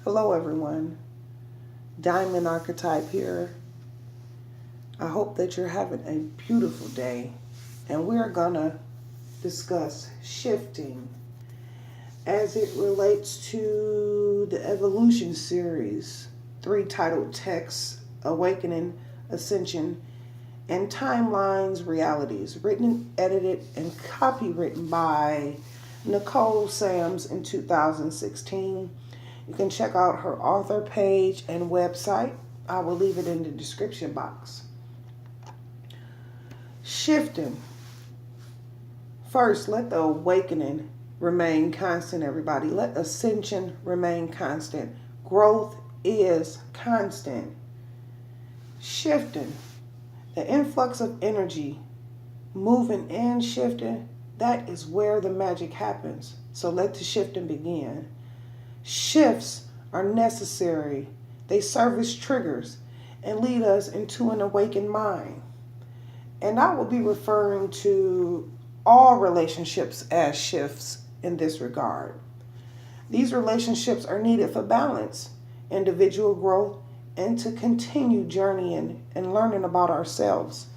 Hello everyone, Diamond Archetype here. I hope that you're having a beautiful day, and we're gonna discuss shifting as it relates to the Evolution series, 3 titled texts, Awakening, Ascension, and Timelines Realities, written, edited, and copywritten by Nicole Sams in 2016. You can check out her author page and website. I will leave it in the description box. Shifting. First, let the awakening remain constant, everybody. Let ascension remain constant. Growth is constant. Shifting. The influx of energy, moving and shifting, that is where the magic happens. So let the shifting begin. Shifts are necessary. They serve as triggers and lead us into an awakened mind. And I will be referring to all relationships as shifts in this regard. These relationships are needed for balance, individual growth, and to continue journeying and learning about ourselves.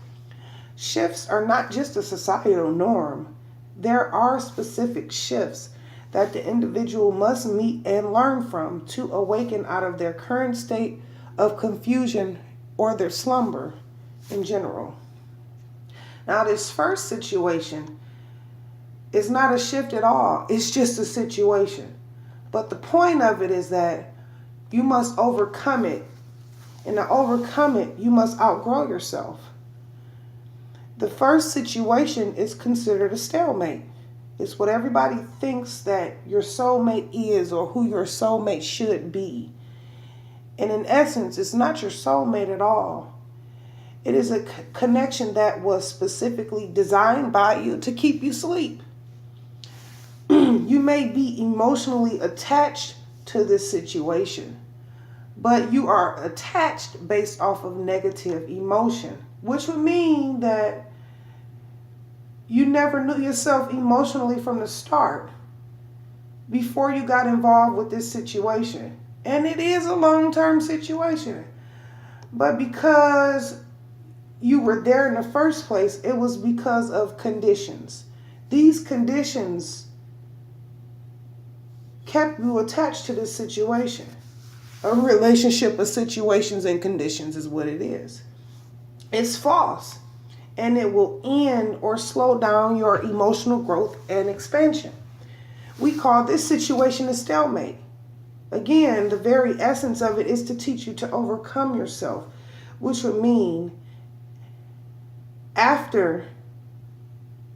Shifts are not just a societal norm. There are specific shifts that the individual must meet and learn from to awaken out of their current state of confusion or their slumber in general. Now, this first situation is not a shift at all. It's just a situation. But the point of it is that you must overcome it. And to overcome it, you must outgrow yourself. The first situation is considered a stalemate. It's what everybody thinks that your soulmate is or who your soulmate should be. And in essence, it's not your soulmate at all. It is a connection that was specifically designed by you to keep you asleep. You may be emotionally attached to this situation, but you are attached based off of negative emotion, which would mean that you never knew yourself emotionally from the start before you got involved with this situation. And it is a long-term situation. But because you were there in the first place, it was because of conditions. These conditions kept you attached to this situation. A relationship of situations and conditions is what it is. It's false. And it will end or slow down your emotional growth and expansion. We call this situation a stalemate. Again, the very essence of it is to teach you to overcome yourself, which would mean after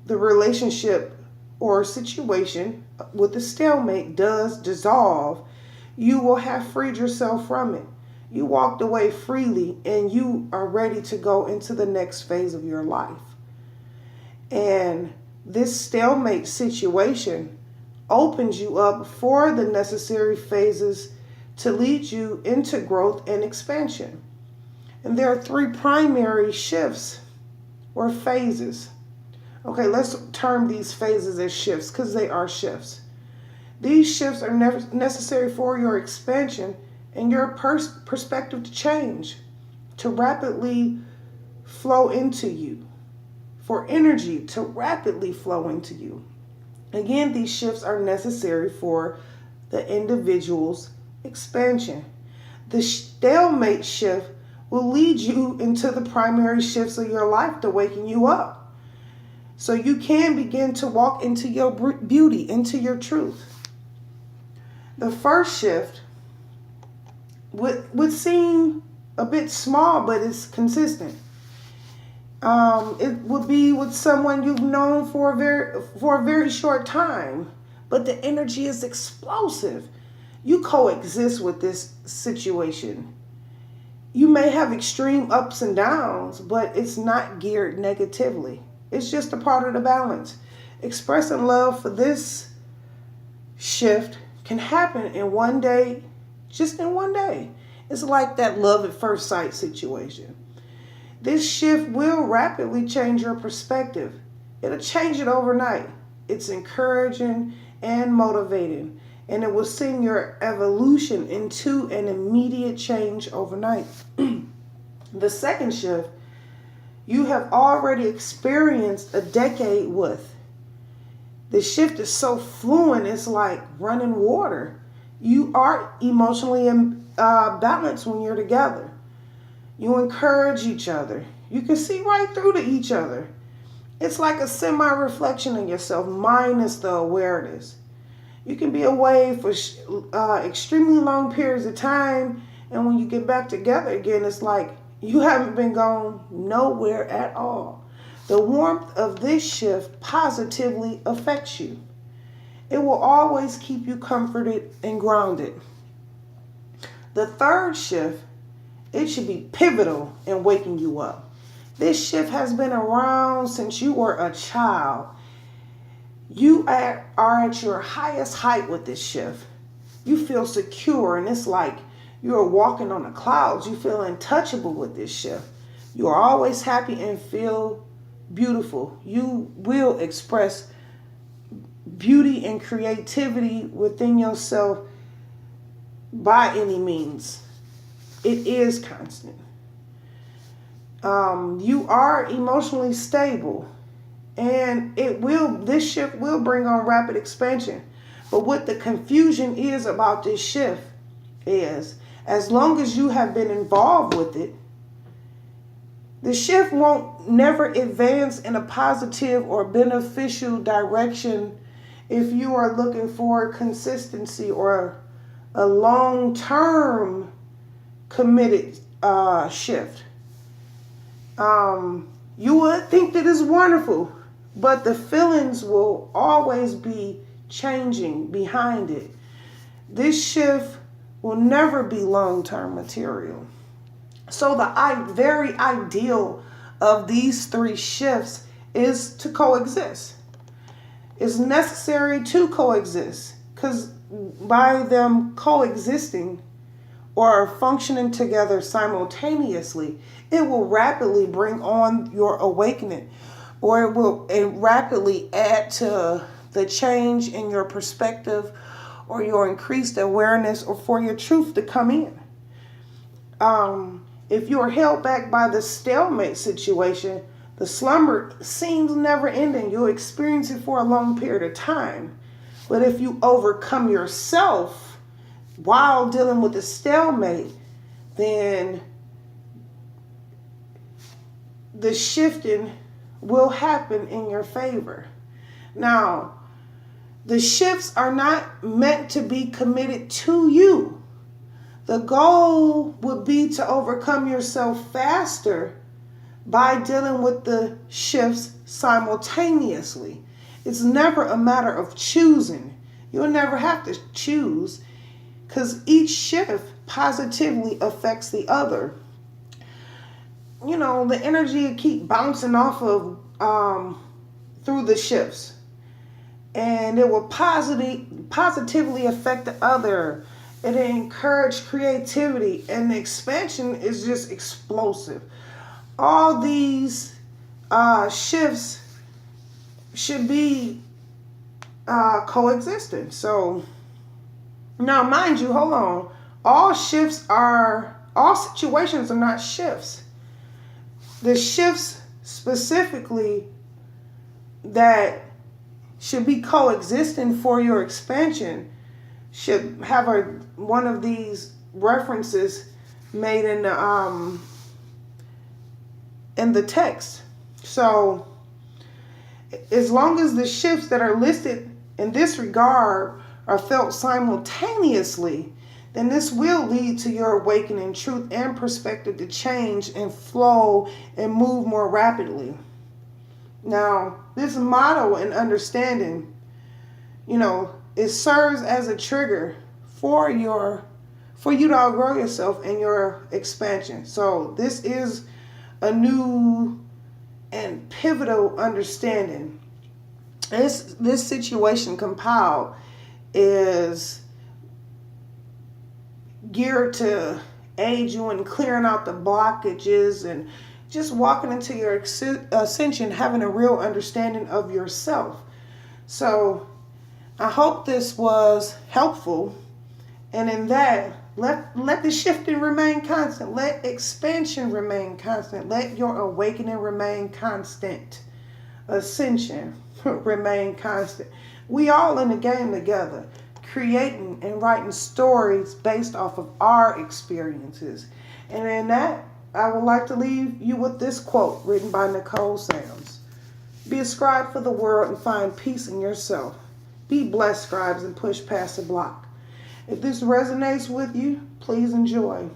the relationship or situation with the stalemate does dissolve, you will have freed yourself from it. You walked away freely and you are ready to go into the next phase of your life. And this stalemate situation opens you up for the necessary phases to lead you into growth and expansion. And there are 3 primary shifts or phases. Okay, let's term these phases as shifts because they are shifts. These shifts are necessary for your expansion and your perspective to change, to rapidly flow into you, for energy to rapidly flow into you. Again, these shifts are necessary for the individual's expansion. The stalemate shift will lead you into the primary shifts of your life to waken you up, so you can begin to walk into your beauty, into your truth. The first shift would seem a bit small, but it's consistent. It would be with someone you've known for a very short time, but the energy is explosive. You coexist with this situation. You may have extreme ups and downs, but it's not geared negatively. It's just a part of the balance. Expressing love for this shift can happen in one day. Just in one day. It's like that love at first sight situation. This shift will rapidly change your perspective. It'll change it overnight. It's encouraging and motivating. and it will send your evolution into an immediate change overnight. The second shift, you have already experienced a decade with. The shift is so fluent, it's like running water. You are emotionally balanced when you're together. You encourage each other. You can see right through to each other. It's like a semi-reflection of yourself, minus the awareness. You can be away for extremely long periods of time, and when you get back together again, it's like you haven't been gone nowhere at all. The warmth of this shift positively affects you. It will always keep you comforted and grounded. The third shift, it should be pivotal in waking you up. This shift has been around since you were a child. You are at your highest height with this shift. You feel secure, and it's like you're walking on the clouds. You feel untouchable with this shift. You are always happy and feel beautiful. You will express beauty and creativity within yourself by any means. It is constant. You are emotionally stable, and this shift will bring on rapid expansion. But what the confusion is about this shift is, as long as you have been involved with it, the shift won't never advance in a positive or beneficial direction if you are looking for consistency or a long-term committed shift. You would think that it's wonderful, but the feelings will always be changing behind it. This shift will never be long-term material. So the very ideal of these three shifts is to coexist. It's necessary to coexist, because by them coexisting or functioning together simultaneously, it will rapidly bring on your awakening, or it will rapidly add to the change in your perspective or your increased awareness, or for your truth to come in. If you are held back by the stalemate situation, the slumber seems never ending. You'll experience it for a long period of time. But if you overcome yourself while dealing with the stalemate, then the shifting will happen in your favor. Now, the shifts are not meant to be committed to you. The goal would be to overcome yourself faster by dealing with the shifts simultaneously. It's never a matter of choosing. You'll never have to choose, because each shift positively affects the other. You know, the energy will keep bouncing off of through the shifts, and it will positively affect the other. It encourages creativity, and the expansion is just explosive. All these shifts should be coexisting. So now, mind you, hold on. All situations are not shifts. The shifts specifically that should be coexisting for your expansion should have one of these references made in the text. So as long as the shifts that are listed in this regard are felt simultaneously, then this will lead to your awakening truth and perspective to change and flow and move more rapidly. Now, this motto and understanding, it serves as a trigger for you to outgrow yourself and your expansion. So this is a new and pivotal understanding. This situation compiled is geared to aid you in clearing out the blockages and just walking into your ascension, having a real understanding of yourself. So I hope this was helpful. And in that, let the shifting remain constant. Let expansion remain constant. Let your awakening remain constant. Ascension remain constant. We all in the game together, creating and writing stories based off of our experiences. And in that, I would like to leave you with this quote written by Nicole Sams. Be a scribe for the world and find peace in yourself. Be blessed, scribes, and push past the block. If this resonates with you, please enjoy.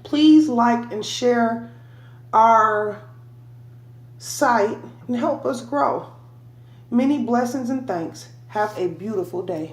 Please like and share our site and help us grow. Many blessings and thanks. Have a beautiful day.